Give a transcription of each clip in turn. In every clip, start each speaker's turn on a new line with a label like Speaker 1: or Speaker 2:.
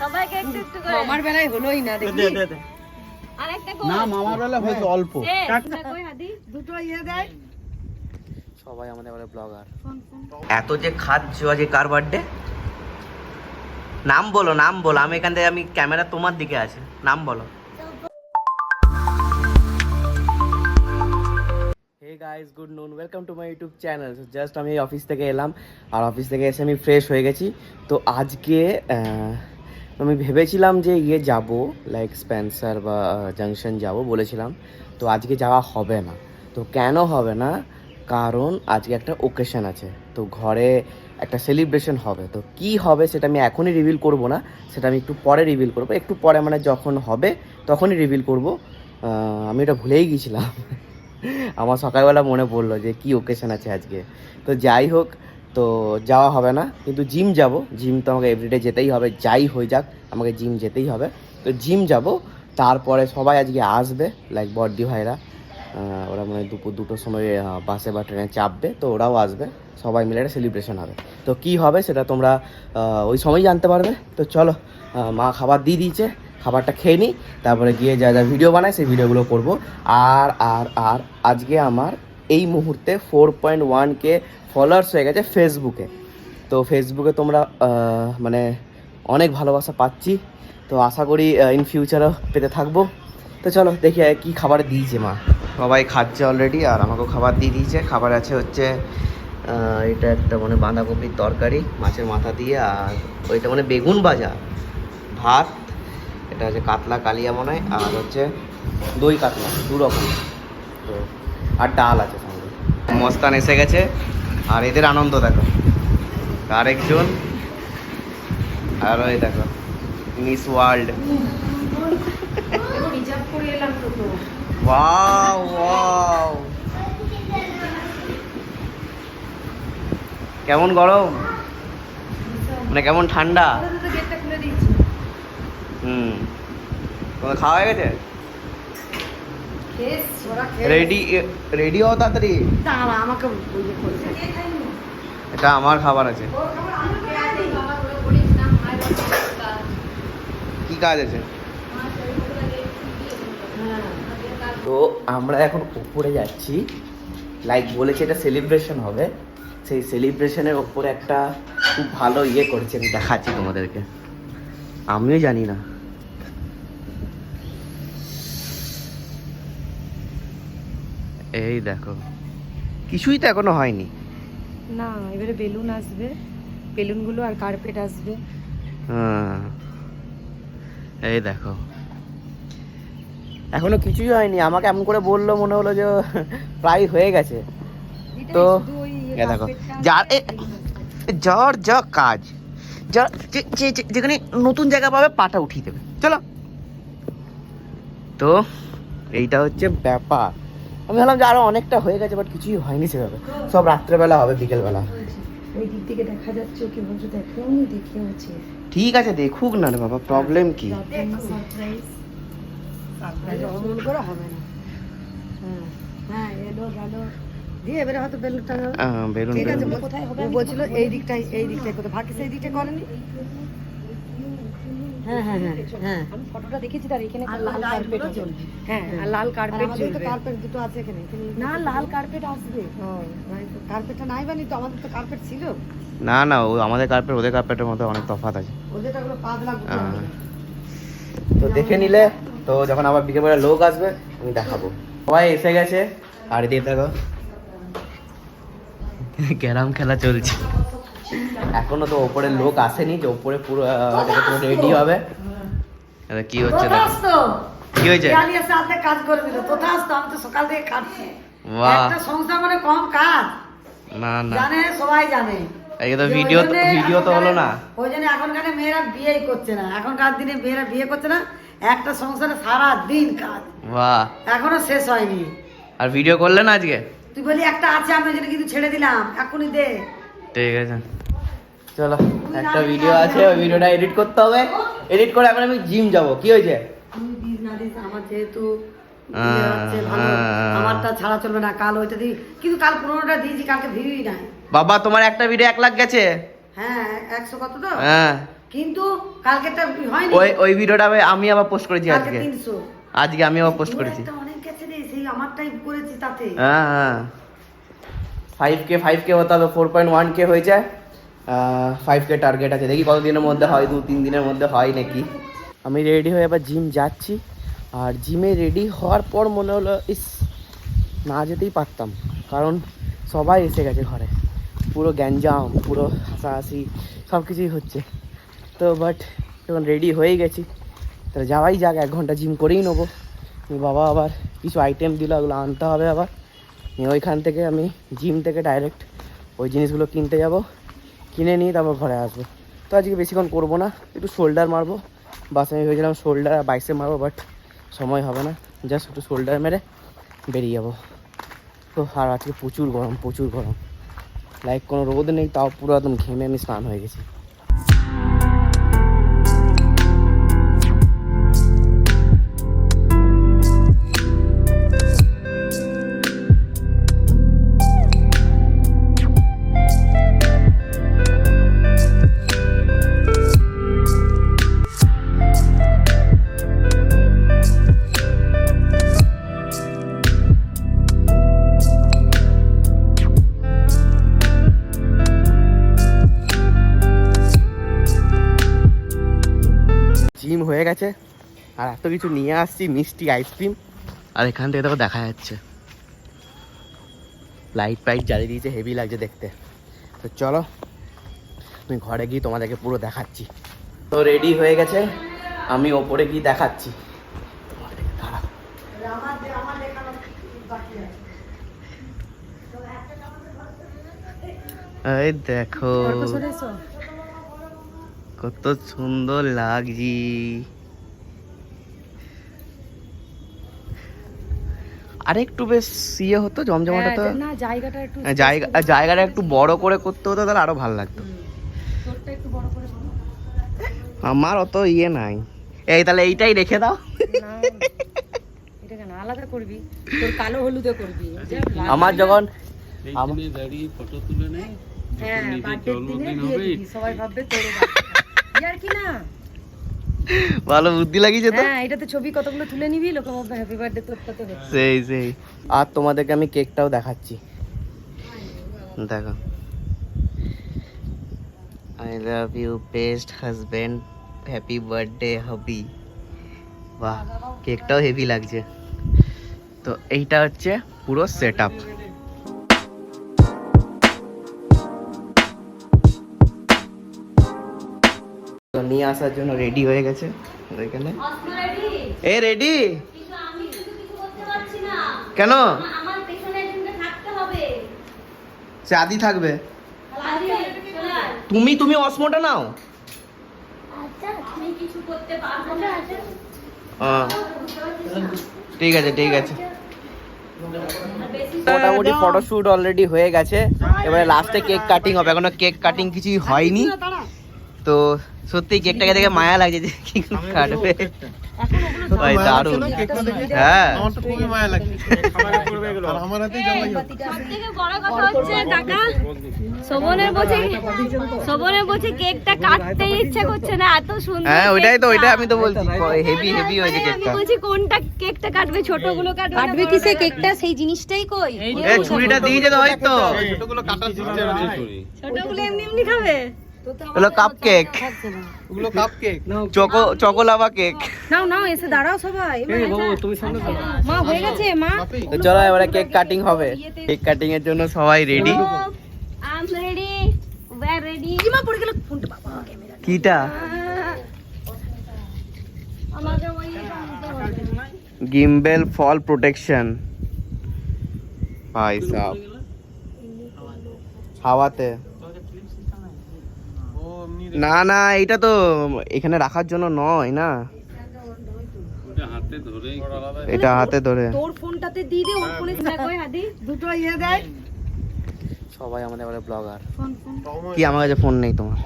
Speaker 1: সবাইকে একটু একটু করে আমার বেলায় হলোই না দেখি আরেকটা কো না মামার বেলা হয়তো অল্প কই হাদি দুটো দেয়
Speaker 2: সবাই আমাদের বলে ব্লগার। এত যে খাচ্ছ আজকে কার বার্থডে? নাম বলো, নাম বলো। আমি এখান থেকে, আমি ক্যামেরা তোমার দিকে আছে, নাম বলো। Hey guys, good noon, welcome to my YouTube channel. Just আমি অফিস থেকে এলাম, আর অফিস থেকে এসে আমি ফ্রেশ হয়ে গেছি। তো আজকে আমি ভেবেছিলাম যে যাব, লাইক স্পেন্সার বা জাংশন যাব বলেছিলাম। তো আজকে যাওয়া হবে না। তো কেন হবে না? কারণ আজকে একটা ওকেশন আছে, তো ঘরে একটা সেলিব্রেশন হবে। তো কি হবে সেটা আমি এখনই রিভিল করব না, সেটা আমি একটু পরে রিভিল করব। একটু পরে মানে যখন হবে তখনই রিভিল করব। আমি এটা ভুলেই গিয়েছিলাম। আমার সকালবেলা মনে পড়লো যে কি ওকেশন আছে আজকে। তো যাই হোক, তো যাওয়া হবে না, কিন্তু জিম যাব। জিম তো আমাকে এভরিডে যেতেই হবে, যাই হয়ে যাক আমাকে জিম যেতেই হবে। তো জিম যাব, তারপরে সবাই আজকে আসবে, লাইক বড়দি ভাইরা। ওরা মানে দুপুর 2টোর সময় বাসে বা ট্রেনে চাপবে, তো ওরাও আসবে, সবাই মিলে একটা সেলিব্রেশন হবে। তো কি হবে সেটা তোমরা ওই সময় জানতে পারবে। তো চলো, মা খাবার দিয়ে দিয়েছে, খাবারটা খেয়ে নিই, তারপরে গিয়ে যা যা ভিডিও বানায় সেই ভিডিওগুলো করব। আর আর আর আজকে আমার এই মুহূর্তে 4.1K ফলোয়ার্স হয়ে গেছে ফেসবুকে। তো ফেসবুকে তোমরা মানে অনেক ভালোবাসা পাচ্ছি, তো আশা করি ইন ফিউচারও পেতে থাকবো। তো চলো দেখি কি খাবার দিয়েছে মা। সবাই খাচ্ছে অলরেডি, আর আমাকেও খাবার দিয়ে দিয়েছে। খাবার আছে হচ্ছে এটা একটা মানে বাঁধাকপির তরকারি মাছের মাথা দিয়ে, আর ওইটা মানে বেগুন ভাজা, ভাত, এটা হচ্ছে কাতলা কালিয়া মনে হয়, আর হচ্ছে দই কাতলা, 2 রকম। তো আর ডাল আছে সঙ্গে। মস্তান এসে গেছে, আর এদের আনন্দ দেখো। আরেকজন, আর ওই দেখো মিস ওয়ার্ল্ড। ওয়াও ওয়াও, কেমন গরম, মানে কেমন ঠান্ডা। তোমার খাওয়া হয়ে গেছে? রেডি রেডি হও তাড়াতাড়ি। এটা আমার খাবার আছে। কি কাজ আছে? তো আমরা এখন উপরে যাচ্ছি, লাইক বলেছে এটা সেলিব্রেশন হবে। সেই সেলিব্রেশনের ওপরে একটা খুব ভালো ইয়ে করেছে, আমি দেখাচ্ছি তোমাদেরকে। আমিও জানি না। এই দেখো, কিছুই তো এখনো হয়নি
Speaker 1: না। এবারে বেলুন আসবে, বেলুনগুলো আর কার্পেট আসবে।
Speaker 2: হ্যাঁ, এই দেখো এখনো কিছুই হয়নি। আমাকে এমন করে বললো মনে হলো যে প্রায় হয়ে গেছে। তো দেখো যার যা কাজ, যা যেখানে নতুন জায়গা পাবে পাটা উঠিয়ে দেবে। চলো, তো এইটা হচ্ছে ব্যাপার। আমি ভাবলাম যে আরো অনেকটা হয়ে গেছে, বাট কিছুই হয়নি সেভাবে। সব রাত্রেবেলা হবে, বিকেলবেলা।
Speaker 1: ওই দিক থেকে দেখা যাচ্ছে, ওকে বলছো দেখুন, দেখে হচ্ছে।
Speaker 2: ঠিক আছে, দেখুক না রে বাবা, প্রবলেম কি?
Speaker 1: অমন করে হবে না। হ্যাঁ এলো গেল দিয়ে এবারে হয়তো বেলুনটা
Speaker 2: বেলুন
Speaker 1: ঠিক আছে। কোথায় হবে বলছিল? এই দিকটাই, এই দিকটাই কোথায় ভাগ্যে সেই দিকটা করেনি। হ্যাঁ হ্যাঁ হ্যাঁ হ্যাঁ, আমি ফটোটা দেখেছি। তার এখানে লাল কার্পেট চলবে। হ্যাঁ, আর লাল কার্পেট চলবে। কার্পেট দুটো আছে এখানে, না লাল কার্পেট আসবে। ও কার্পেটটা নাই বানি তো, আমাদের তো কার্পেট ছিল।
Speaker 2: না না, ও আমাদের কার্পেট ওদের কার্পেটের মধ্যে অনেক তফাৎ আছে।
Speaker 1: ওদেরটা গুলো 5 লাখ।
Speaker 2: তো দেখে নিলে, তো যখন আবার বিকেলবেলা লোক আসবে আমি দেখাবো। সবাই এসে গেছে, আর এদিকে দেখো ক্যারাম খেলা চলছে। এখনো তো ওপরে লোক আসেনি, যে ওপরে পুরো রেডি হবে। কি হচ্ছে দেখো, কি হয়েছে?
Speaker 1: কাজ করে দিল কোথা আসতো? আমি তো সকাল থেকে কাটছি। একটা সংসার মানে কম কাজ
Speaker 2: না না,
Speaker 1: জানে, সবাই জানে।
Speaker 2: এই তো ভিডিও তো হলো না।
Speaker 1: ওই জন্য এখনকার মেয়েরা বিয়েই করছে না, এখনকার দিনে মেয়েরা বিয়ে করছে না। একটা সংসারে সারা দিন কাজ, বাহ, এখনো শেষ হয়নি।
Speaker 2: আর ভিডিও করলে না আজকে?
Speaker 1: তুই বলি একটা আছে, আমি যেটা কিন্তু ছেড়ে দিলাম, এখনই দে।
Speaker 2: ঠিক আছে, চলো। একটা ভিডিও আছে, ওই ভিডিওটা এডিট করতে হবে। এডিট করে এখন আমি জিম যাব। কি হয়েছে?
Speaker 1: আমার যেহেতু আমারটা ছাড়া চলবে না। কাল ওইটা দিই, কিন্তু কাল 15টা দিয়েছি, কালকে ভিড়ই নাই।
Speaker 2: বাবা তোমার একটা ভিডিও 1 লাখ গেছে।
Speaker 1: হ্যাঁ 100 কত তো,
Speaker 2: হ্যাঁ
Speaker 1: কিন্তু কালকেটা হয়নি।
Speaker 2: ওই ভিডিওটা আমি আবার পোস্ট করেছি
Speaker 1: কালকে
Speaker 2: আজকে।
Speaker 1: 300
Speaker 2: আজকে আমি আবার পোস্ট করেছি।
Speaker 1: একটা অনেক গেছে রে, সেই আমারটাই করেছি তাতে।
Speaker 2: হ্যাঁ হ্যাঁ 5K হতে হবে, 4.1K হয়ে যায়। 5K টার্গেট আছে, দেখি কতদিনের মধ্যে হয়, 2-3 দিনের মধ্যে হয় নাকি। আমি রেডি হয়ে এবার জিম যাচ্ছি। আর জিমে রেডি হওয়ার পর মনে হলো না যেতেই পারতাম, কারণ সবাই এসে গেছে ঘরে, পুরো গ্যাঞ্জাম, পুরো হাসাহাসি সব কিছুই হচ্ছে। তো বাট যখন রেডি হয়ে গেছি তাহলে যাওয়াই যাক, 1 ঘন্টা জিম করেই নেবো। বাবা আবার কিছু আইটেম দিল, ওগুলো আনতে হবে আবার। ওইখান থেকে আমি জিম থেকে ডাইরেক্ট ওই জিনিসগুলো কিনতে যাব, কিনে নিয়ে তারপর ঘরে আসবো। তো আজকে বেশিক্ষণ করবো না, একটু শোল্ডার মারবো। বাস আমি ভেবেছিলাম শোল্ডার বাইসে মারবো, বাট সময় হবে না, জাস্ট একটু শোল্ডার মেরে বেরিয়ে যাবো। তো আর আজকে প্রচুর গরম, লাইক কোনো রোদ নেই, তাও পুরো একদম ঘেমে আমি স্নান হয়ে গেছি। জিম হয়ে গেছে, আর এত কিছু নিয়ে আসছি, মিষ্টি, আইসক্রিম। আর এখান থেকে দেখো দেখা যাচ্ছে লাইট ফাইট জ্বালিয়ে দিয়েছে, হেভি লাগছে দেখতে। তো চলো আমি ঘরে গিয়ে তোমাদেরকে পুরো দেখাচ্ছি। তো রেডি হয়ে গেছে, আমি ওপরে গিয়ে দেখাচ্ছি। এই দেখো কত সুন্দর লাগছি। আর একটু বেশ ইয়ে হতো, জমজমাট হতো
Speaker 1: না, জায়গাটা একটু
Speaker 2: জায়গাটা একটু বড় করে করতে হতো, তাহলে আরো ভালো লাগতো।
Speaker 1: তোরটা একটু বড় করে শোনো।
Speaker 2: আমার অত ইয়ে নাই। এই তাহলে এইটাই রেখে দাও।
Speaker 1: না, এটা কেন আলাদা করবি? তোর কালো হলুদে করবি।
Speaker 2: আমার যখন
Speaker 3: এইখানে দাঁড়িয়ে ফটো তুলে নেয়,
Speaker 1: হ্যাঁ,
Speaker 3: নিজের
Speaker 1: বার্থডের দিনে
Speaker 3: জন্মদিন
Speaker 1: দিয়ে
Speaker 3: হবে।
Speaker 1: দিবি, সবাই ভাববে তোর ইয়ার কি না।
Speaker 2: ভালো বুদ্ধি লাগিয়েছে তো।
Speaker 1: হ্যাঁ, এটাতে ছবি কতগুলো তুলে নিবি, লোকে বলবে হ্যাপি বার্থডে তোরটা তো হচ্ছে।
Speaker 2: সেই আর তোমাদেরকে আমি কেকটাও দেখাচ্ছি, দেখো। I love you best husband, happy birthday hubby. বাহ, কেকটাও হেভি লাগছে। তো এইটা হচ্ছে পুরো সেট আপ। তো নিয়ে আসার জন্য রেডি হয়ে গেছে এখানে। এ রেডি কেন? সে আদি থাকবে। তুমি অসমোটা নাও। ঠিক আছে মোটামুটি ফটোশুট অলরেডি হয়ে গেছে, এবারে লাস্টে কেক কাটিং হবে। এখনো কেক কাটিং কিছুই হয়নি। তো সত্যি কেকটাকে দেখে মায়া লাগছে যে কি কাটবে। ভাই দারুণ। হ্যাঁ
Speaker 4: সবথেকে বড় কথা হচ্ছে কাকা, শোভনের বলছে কেকটা কাটতে ইচ্ছা করছে না, এত সুন্দর।
Speaker 2: হ্যাঁ ওইটাই আমি তো বলছি হেভি হয়েছে
Speaker 4: আমি
Speaker 2: কেকটা।
Speaker 4: বলছি কোনটা কেকটা কাটবে, ছোটগুলো কাটবে কিসে কেকটা, সেই জিনিসটাই কই।
Speaker 2: এ ছুরিটা দিয়েছে তো, হয়তো
Speaker 3: ছোটগুলো কাটার সিস্টেম আছে ছুরি।
Speaker 4: ছোটগুলো এমনি খাবে।
Speaker 2: হলো কাপ কেক,
Speaker 3: ওগুলো cupcake.
Speaker 2: Choco lava cake.
Speaker 1: নাও এসে দাঁড়াও সবাই। মা হয়ে গেছে মা।
Speaker 2: তো চলো এবারে কেক কাটিং হবে। কেক কাটিং এর জন্য সবাই ready.
Speaker 4: I am ready, we are ready.
Speaker 1: মা পড়ে গেল ফোনটা, বাবা ক্যামেরা।
Speaker 2: কিটা?
Speaker 4: আমাকে ওই
Speaker 2: গিম্বেল ফল প্রোটেকশন। ভাই সাহেব হাওয়াতে না এটা তো এখানে রাখার জন্য নয় না,
Speaker 3: ওটা হাতে ধরে
Speaker 2: এটা হাতে ধরে।
Speaker 1: তোর ফোনটাতে দিয়ে দে, ওর ফোনে
Speaker 4: কই হাদি
Speaker 1: দুটো ইয়ে দেয়।
Speaker 2: সবাই আমাদের বলে ব্লগার। কি আমার কাছে ফোন নেই তোমার?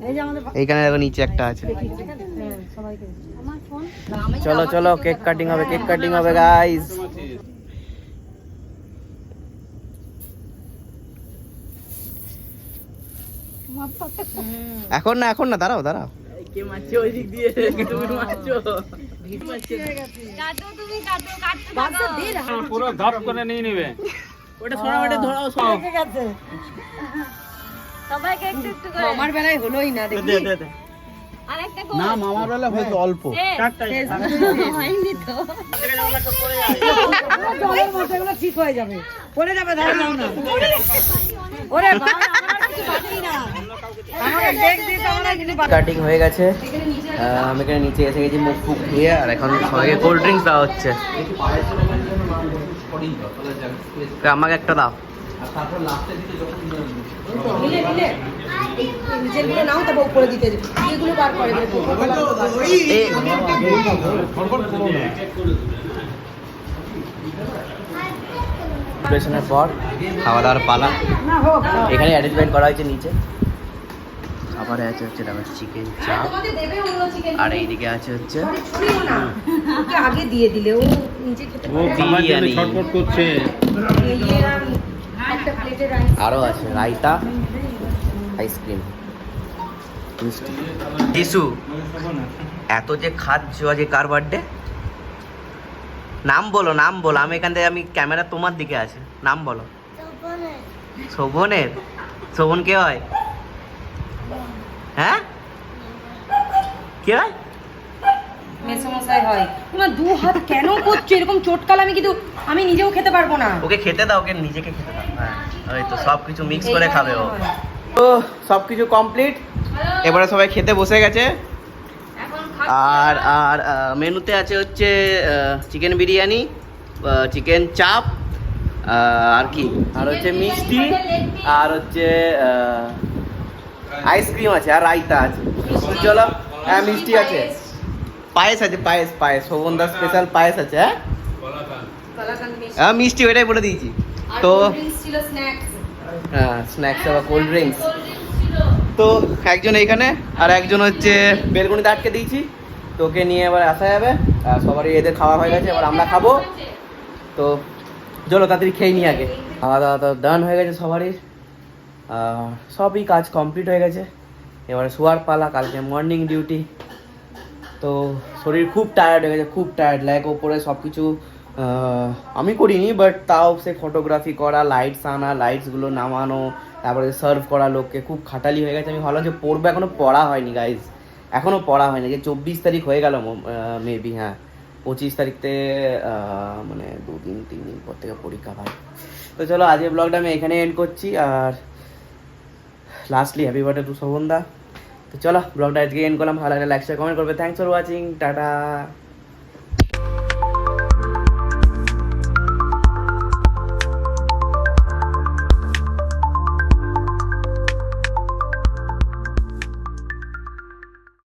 Speaker 1: এই যে আমাদের
Speaker 2: এইখানে দেখো নিচে একটা আছে।
Speaker 1: হ্যাঁ, সবাইকে আমার ফোন।
Speaker 2: চলো কেক কাটিং হবে গাইস। এখন না দাঁড়াও
Speaker 4: কাটো তুমি কাটো কাটতে থাকো।
Speaker 3: পুরো ধাপ করে নিয়ে নেবে
Speaker 4: সবাইকে একটু একটু করে
Speaker 1: আমার বেলায় হলোই না দেখি
Speaker 4: আরেকটা কর।
Speaker 3: মামার বেলা হয়তো অল্প
Speaker 4: হয়নি তো।
Speaker 1: জলের মধ্যে এগুলো ঠিক হয়ে যাবে পড়ে যাবে ধরে নাও না ওরে বাবা আমার আর কিছু বাকি না আমাকে দেখ দিতে আমার আর কিছু বাকি
Speaker 2: কাটিং হয়ে গেছে। আমি এখানে নিচে এসে গেছি মুখ ফুক ধুয়ে, আর এখন সবাইকে কোল্ড ড্রিঙ্কস দেওয়া হচ্ছে। আমাকে একটা দাও।
Speaker 1: মিলে নিচের গুলো নাও তারপর উপরে দিতে এগুলো বার করে দেবে
Speaker 2: প্রিপারেশনের পর খাওয়া দাওয়ার পালা।
Speaker 1: না হোক
Speaker 2: এখানে অ্যারেঞ্জমেন্ট করা হয়েছে নিচে। খাবারে আছে হচ্ছে দেখো চিকেন চাপ,
Speaker 1: তোমাকে দেবে অন্য চিকেন
Speaker 2: আর এইদিকে আছে হচ্ছে
Speaker 1: ছড়িও না ওকে আগে দিয়ে দিলে ও নিচে খেতে
Speaker 3: ও খাবার জন্য ছটফট করছে
Speaker 1: ইয়ে আর একটা প্লেটে রাইস
Speaker 2: আরও আছে রায়তা, আইসক্রিম, মিষ্টি। যিশু এত যে খাচ্ছ, আজকে কার বার্থডে? নাম বলো আমি এখান থেকে, আমি ক্যামেরা তোমার দিকে আছে, নাম বলো। শোভনের। শোভন কে হয়? হ্যাঁ কে হয়?
Speaker 1: মেসমশাই হয় তোমার দু হাত কেন করছো এরকম চটকাল আমি কিন্তু আমি নিজেও খেতে পারবো না
Speaker 2: ওকে খেতে দাও, ওকে নিজেকে খেতে দাও। হ্যাঁ ওই তো সব কিছু মিক্স করে খাবে ও। তো সব কিছু কমপ্লিট, এবারে সবাই খেতে বসে গেছে। আর আর মেনুতে আছে হচ্ছে চিকেন বিরিয়ানি, চিকেন চাপ, আর কি, আর হচ্ছে মিষ্টি, আর হচ্ছে আইসক্রিম আছে, আর রায়তা আছে। চলো, হ্যাঁ মিষ্টি আছে, পায়েস আছে, পায়েস শোভনদা স্পেশাল পায়েস আছে। হ্যাঁ মিষ্টি ওইটাই বলে দিয়েছি। তো হ্যাঁ স্ন্যাক্স বা কোল্ড ড্রিঙ্কস। তো একজন এইখানে আর একজন হচ্ছে বেলকুনিতে আটকে দিয়েছি, তো ওকে নিয়ে এবার আসা যাবে। আর সবারই এদের খাওয়া হয়ে গেছে, এবার আমরা খাবো। তো চলো তাড়াতাড়ি খেয়ে নিই আগে। খাওয়া দাওয়া তো ডান হয়ে গেছে সবারই, সবই কাজ কমপ্লিট হয়ে গেছে। এবারে শোয়ার পালা, কালকে মর্নিং ডিউটি। তো শরীর খুব টায়ার্ড হয়ে গেছে, খুব টায়ার্ড লাইক। ওপরে সব কিছু আমি করিনি, বাট তাও সে ফটোগ্রাফি করা, লাইটস আনা, লাইটসগুলো নামানো, তারপরে সার্ভ করা লোককে, খুব খাটালি হয়ে গেছে। আমি ভাবলাম যে পড়বো, এখনও পড়া হয়নি গাইজ, এখনও পড়া হয়নি। যে 24 তারিখ হয়ে গেল মেবি, হ্যাঁ 25 তারিখতে মানে 2-3 দিন পর থেকে পরীক্ষা ভাই। তো চলো আজকের ব্লগটা আমি এখানে এন্ড করছি। আর লাস্টলি হ্যাপি বার্থডে টু শোভনদা। তো চলো ব্লগটা আজকে এন্ড করলাম। ভালো লাগলে লাইক শেয়ার কমেন্ট করবে। Thanks for watching, tata.